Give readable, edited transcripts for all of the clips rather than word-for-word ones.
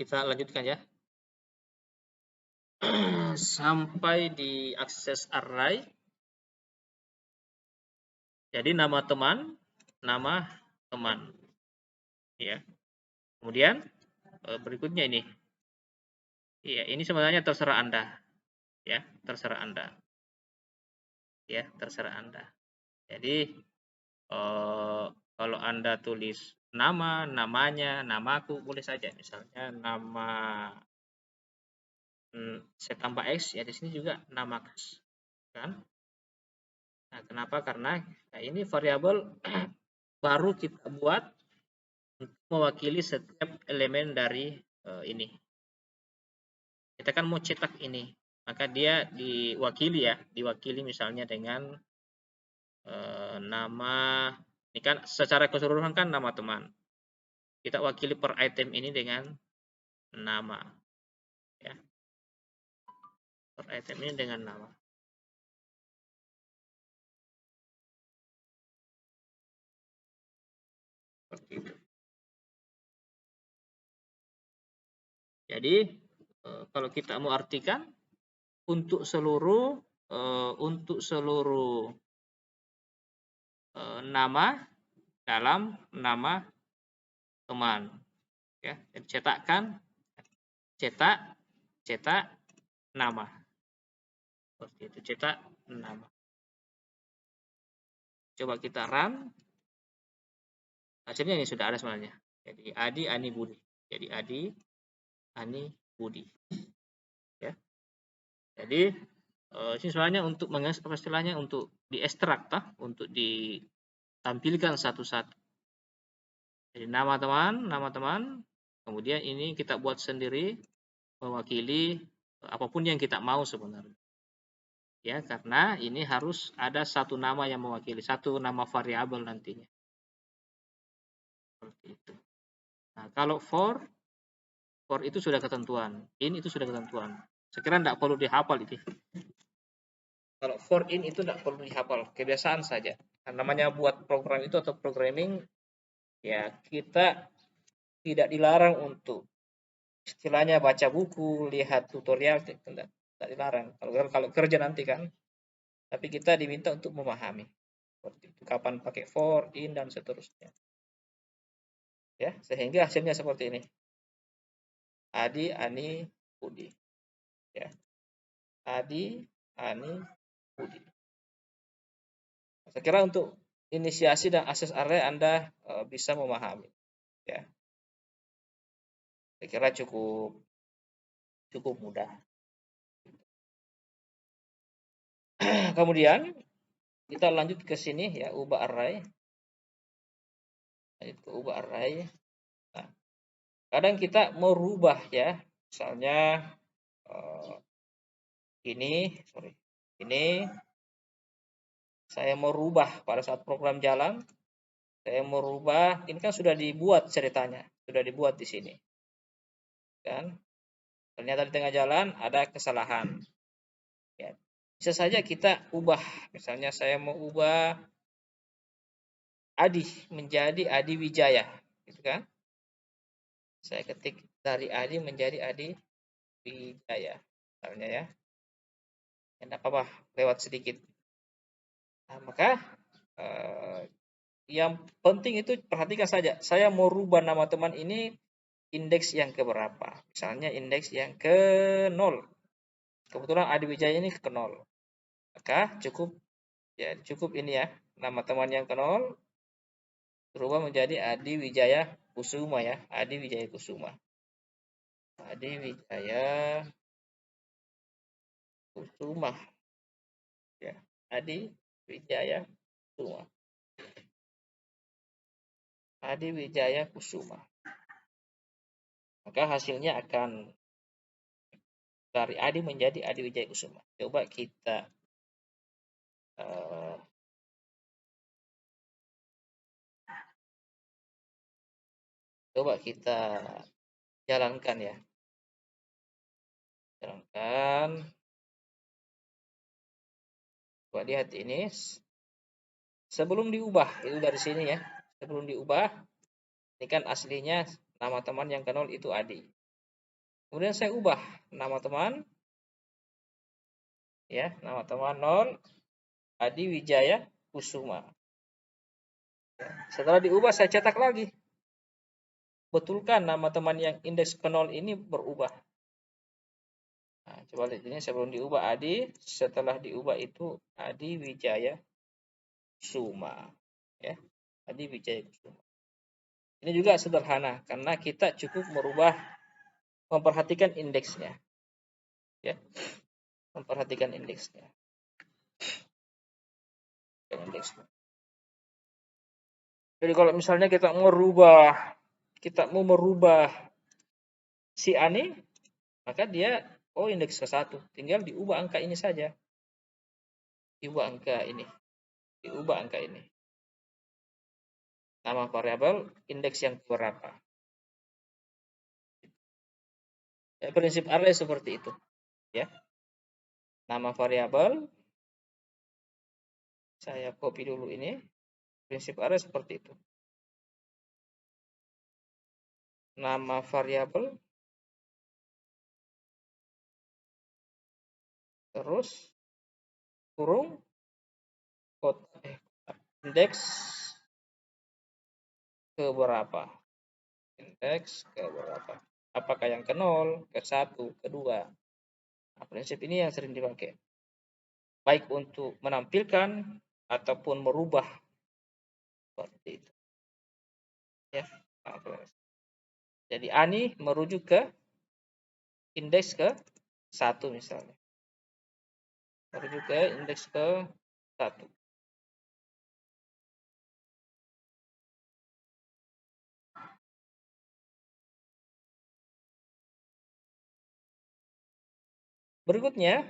kita lanjutkan ya. Sampai di access array. Jadi nama teman ya. Kemudian berikutnya ini. Ya, ini sebenarnya terserah Anda. Ya, terserah Anda. Ya, terserah Anda. Jadi kalau Anda tulis namanya, namaku boleh saja. Misalnya nama saya tambah X, ya di sini juga nama X. Kan? Nah, kenapa? Karena ini variabel baru kita buat untuk mewakili setiap elemen dari ini. Kita kan mau cetak ini, maka dia diwakili misalnya dengan nama, ini kan secara keseluruhan kan nama teman. Kita wakili per item ini dengan nama, ya. Per item ini dengan nama. Seperti itu. Jadi kalau kita mau artikan untuk seluruh nama dalam nama teman, ya. Dan cetak nama, seperti itu, cetak nama. Coba kita run, hasilnya ini sudah ada sebenarnya. Jadi Adi, Ani, Budi. Jadi Adi, Ani, Budi. Ya. Jadi ini sebenarnya untuk istilahnya untuk diekstrak, untuk ditampilkan satu-satu. Jadi nama teman, kemudian ini kita buat sendiri mewakili apapun yang kita mau sebenarnya. Ya, karena ini harus ada satu nama yang mewakili, satu nama variabel nantinya. Seperti itu. Nah, kalau for itu sudah ketentuan, in itu sudah ketentuan. Sekiranya tidak perlu dihafal itu. Kalau for in itu tidak perlu dihafal, kebiasaan saja. Nah, namanya buat program itu atau programming, ya kita tidak dilarang untuk istilahnya baca buku, lihat tutorial, tidak dilarang. Kalau kerja nanti kan, tapi kita diminta untuk memahami. Seperti itu. Kapan pakai for, in dan seterusnya. Ya, sehingga hasilnya seperti ini. Adi, Ani, Budi. Ya. Adi, Ani, Budi. Saya kira untuk inisiasi dan akses array Anda bisa memahami. Ya. Saya kira cukup mudah. Kemudian kita lanjut ke sini ya, ubah array. Lanjut ke ubah array. Nah, kadang kita merubah ya, misalnya ini saya mau rubah pada saat program jalan, saya mau rubah, ini kan sudah dibuat ceritanya, sudah dibuat di sini. Kan? Ternyata di tengah jalan ada kesalahan. Ya. Bisa saja kita ubah, misalnya saya mau ubah Adi menjadi Adi Wijaya, gitu kan? Saya ketik dari Adi menjadi Adi Wijaya, misalnya ya. Tidak apa-apa, lewat sedikit. Nah, maka yang penting itu perhatikan saja, saya mau rubah nama teman ini indeks yang keberapa. Misalnya indeks yang ke 0. Kebetulan Adi Wijaya ini ke 0. Maka cukup ini ya, nama teman yang ke 0 berubah menjadi Adi Wijaya Kusuma ya, Adi Wijaya Kusuma. Adi Wijaya Kusuma. Ya, Adi Wijaya Kusuma. Adi Wijaya Kusuma. Maka hasilnya akan dari Adi menjadi Adi Wijaya Kusuma. Coba kita jalankan ya. Jalankan. Coba lihat ini. Sebelum diubah, itu dari sini ya. Sebelum diubah, ini kan aslinya nama teman yang ke 0 itu Adi. Kemudian saya ubah nama teman, ya, nama teman 0 Adi Wijaya Kusuma. Setelah diubah saya cetak lagi. Betulkan nama teman yang indeks ke 0 ini berubah. Nah, coba lihat ini sebelum diubah Adi, setelah diubah itu Adi Wijaya Kusuma. Ya, Adi Wijaya Kusuma. Ini juga sederhana karena kita cukup memperhatikan indeksnya. Ya. Memperhatikan indeksnya. Jadi kalau misalnya kita mau merubah si Ani, maka dia indeks ke 1, tinggal diubah angka ini saja. Diubah angka ini. Nama variabel indeks yang berapa. Ya, prinsip array seperti itu, ya. Nama variabel saya copy dulu ini. Prinsip array seperti itu. Nama variabel terus kurung indeks ke berapa. Indeks ke berapa. Apakah yang ke 0, ke 1, ke 2. Nah, prinsip ini yang sering dipakai. Baik untuk menampilkan ataupun merubah. Seperti itu. Ya. Jadi Ani merujuk ke indeks ke 1 misalnya. Merujuk ke indeks ke 1. Berikutnya,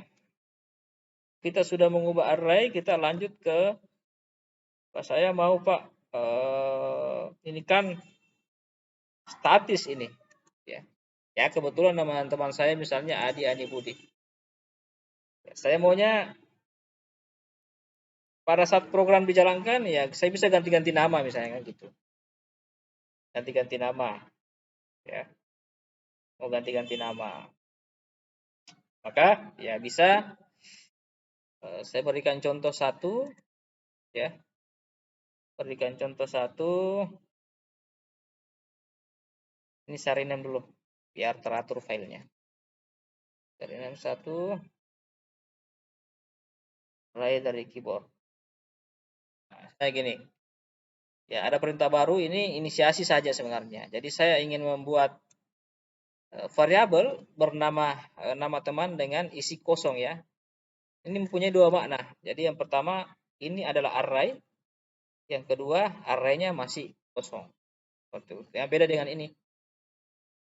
kita sudah mengubah array, kita lanjut ke Pak, saya mau Pak, ini kan statis ini, ya. Ya kebetulan nama teman saya misalnya Adi Budi. Ya, saya maunya pada saat program dijalankan ya saya bisa ganti-ganti nama misalnya kan gitu. Ganti-ganti nama, ya. Mau ganti-ganti nama. Maka ya bisa saya berikan contoh satu, ya. Berikan contoh satu. Ini saya rename dulu biar teratur filenya. Saya rename 1 array dari keyboard. Nah, saya gini. Ya, ada perintah baru ini inisiasi saja sebenarnya. Jadi saya ingin membuat variabel bernama nama teman dengan isi kosong ya. Ini mempunyai dua makna. Jadi yang pertama ini adalah array, yang kedua arraynya masih kosong. Yang beda dengan ini.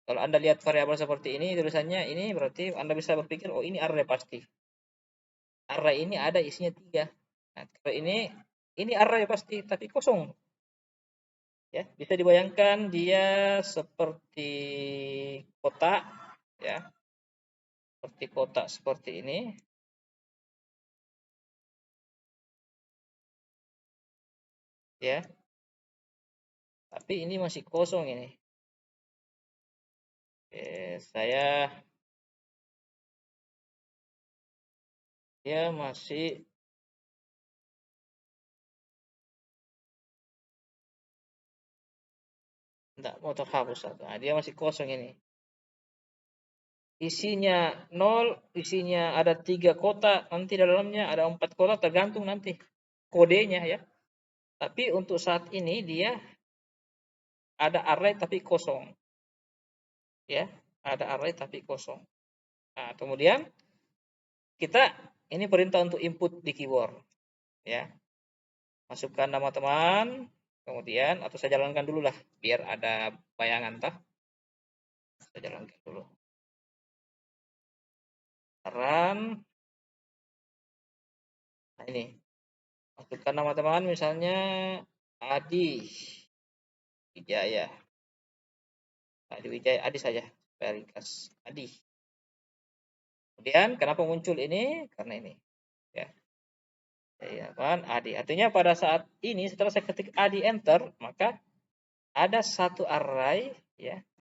Kalau Anda lihat variabel seperti ini tulisannya ini berarti Anda bisa berpikir oh ini array pasti. Array ini ada isinya 3. Nah, kalau ini array pasti tapi kosong. Ya, bisa dibayangkan dia seperti kotak ya. Seperti kotak seperti ini. Ya. Tapi ini masih kosong ini. Oke, dia masih enggak mau terhapus satu. Nah, dia masih kosong ini. Isinya 0, isinya ada 3 kotak, nanti dalamnya ada 4 kotak tergantung nanti kodenya ya. Tapi untuk saat ini dia ada array tapi kosong. Ya, ada array tapi kosong. Nah, kemudian kita ini perintah untuk input di keyboard ya. Masukkan nama teman, kemudian atau saya jalankan dulu lah biar ada bayangan tah. Saya jalankan dulu. Run. Nah, ini. Masukkan nama teman misalnya Adi Wijaya. Adi Wijaya, Adi saja. Ringkas Adi. Kemudian kenapa muncul ini? Karena ini. Ya. Ya kan, Adi. Artinya pada saat ini setelah saya ketik Adi enter, maka ada satu array ya